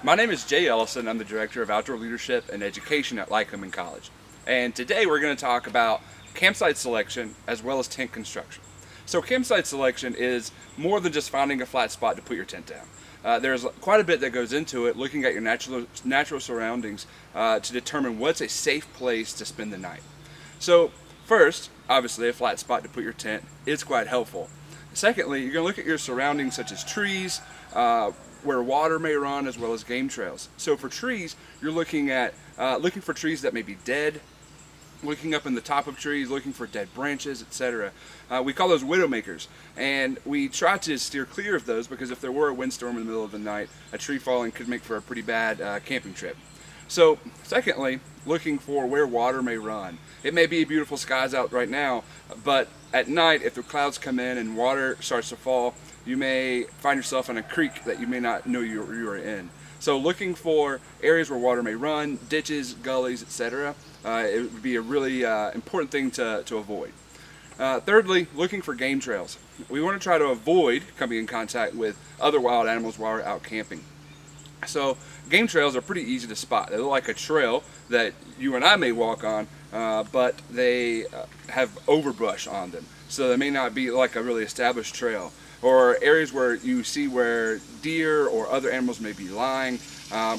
My name is Jay Ellison. I'm the Director of Outdoor Leadership and Education at Lycoming College. And today we're going to talk about campsite selection as well as tent construction. So campsite selection is more than just finding a flat spot to put your tent down. There's quite a bit that goes into it, looking at your natural surroundings to determine what's a safe place to spend the night. So first, obviously a flat spot to put your tent is quite helpful. Secondly, you're going to look at your surroundings such as trees, where water may run, as well as game trails. So for trees, you're looking at looking for trees that may be dead, looking up in the top of trees, looking for dead branches, etc. We call those widowmakers, and we try to steer clear of those because if there were a windstorm in the middle of the night, a tree falling could make for a pretty bad camping trip. So secondly, looking for where water may run. It may be beautiful skies out right now, but at night, if the clouds come in and water starts to fall, you may find yourself in a creek that you may not know you are in. So looking for areas where water may run, ditches, gullies, etc. It would be a really important thing to avoid. Thirdly, looking for game trails. We want to try to avoid coming in contact with other wild animals while we're out camping. So game trails are pretty easy to spot. They look like a trail that you and I may walk on, but they have overbrush on them. So they may not be like a really established trail. Or areas where you see where deer or other animals may be lying,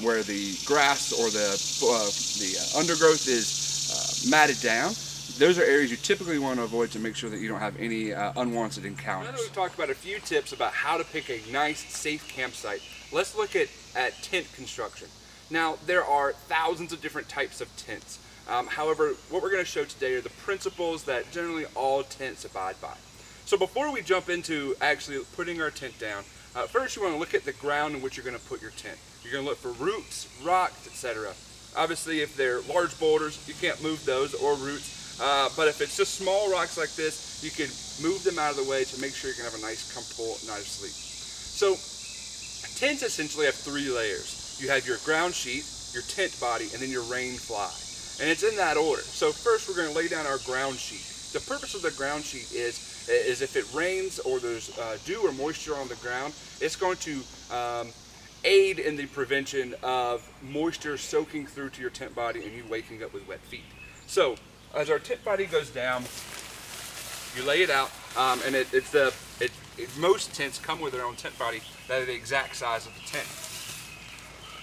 where the grass or the undergrowth is matted down. Those are areas you typically want to avoid to make sure that you don't have any unwanted encounters. Now that we've talked about a few tips about how to pick a nice, safe campsite, let's look at tent construction. Now, there are thousands of different types of tents. However, what we're going to show today are the principles that generally all tents abide by. So before we jump into actually putting our tent down, first you want to look at the ground in which you're going to put your tent. You're going to look for roots, rocks, etc. Obviously, if they're large boulders, you can't move those, or roots. But if it's just small rocks like this, you can move them out of the way to make sure you can have a nice, comfortable night of sleep. So tents essentially have three layers. You have your ground sheet, your tent body, and then your rain fly. And it's in that order. So first we're going to lay down our ground sheet. The purpose of the ground sheet is if it rains or there's dew or moisture on the ground, it's going to aid in the prevention of moisture soaking through to your tent body and you waking up with wet feet. So as our tent body goes down, you lay it out, and most tents come with their own tent body that are the exact size of the tent.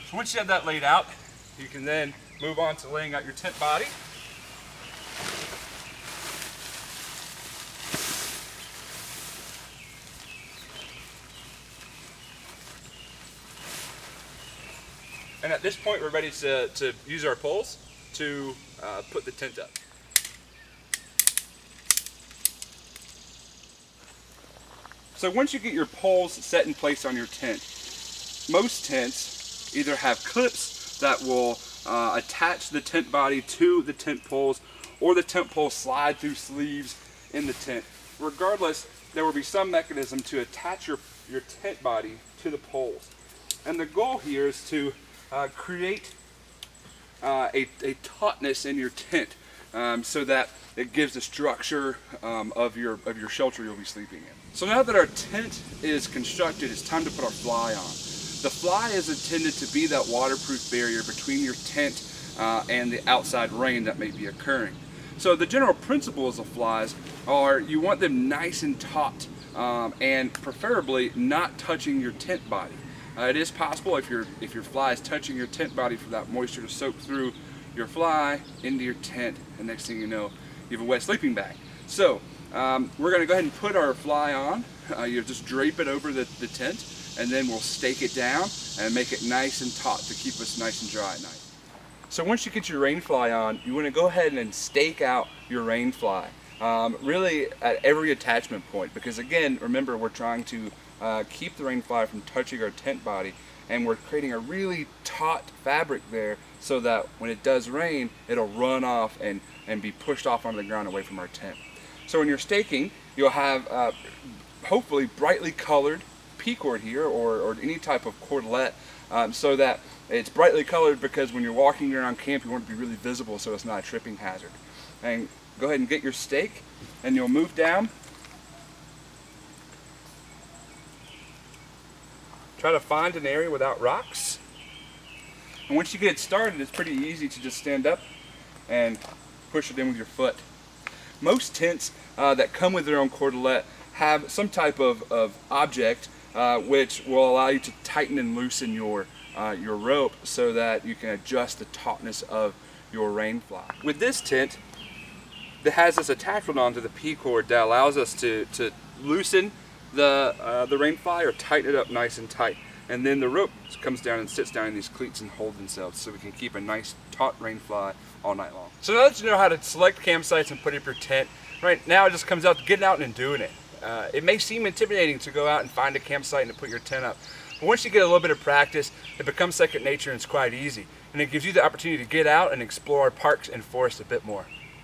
So once you have that laid out, you can then move on to laying out your tent body. And at this point, we're ready to use our poles to put the tent up. So once you get your poles set in place on your tent, most tents either have clips that will attach the tent body to the tent poles, or the tent poles slide through sleeves in the tent. Regardless, there will be some mechanism to attach your tent body to the poles. And the goal here is to create a tautness in your tent so that it gives the structure of your shelter you'll be sleeping in. So now that our tent is constructed, it's time to put our fly on. The fly is intended to be that waterproof barrier between your tent and the outside rain that may be occurring. So the general principles of flies are you want them nice and taut and preferably not touching your tent body. It is possible if your fly is touching your tent body for that moisture to soak through your fly into your tent, and next thing you know, you have a wet sleeping bag. So we're going to go ahead and put our fly on. You just drape it over the tent, and then we'll stake it down and make it nice and taut to keep us nice and dry at night. So once you get your rain fly on, you want to go ahead and stake out your rain fly, really at every attachment point, because again, remember, we're trying to keep the rain fly from touching our tent body, and we're creating a really taut fabric there so that when it does rain, it'll run off and be pushed off onto the ground away from our tent. So when you're staking, you'll have hopefully brightly colored P-cord here, or any type of cordlet, so that it's brightly colored, because when you're walking around camp, you want it to be really visible so it's not a tripping hazard. And go ahead and get your stake, and you'll move down. Try to find an area without rocks. And once you get it started, it's pretty easy to just stand up and push it in with your foot. Most tents that come with their own cordelette have some type of object which will allow you to tighten and loosen your rope so that you can adjust the tautness of your rain fly. With this tent, that has this attachment onto the P-cord that allows us to loosen the rain fly or tighten it up nice and tight. And then the rope comes down and sits down in these cleats and hold themselves so we can keep a nice taut rain fly all night long. So now that you know how to select campsites and put up your tent, right now it just comes out to getting out and doing it. It may seem intimidating to go out and find a campsite and to put your tent up, but once you get a little bit of practice, it becomes second nature and it's quite easy. And it gives you the opportunity to get out and explore parks and forests a bit more.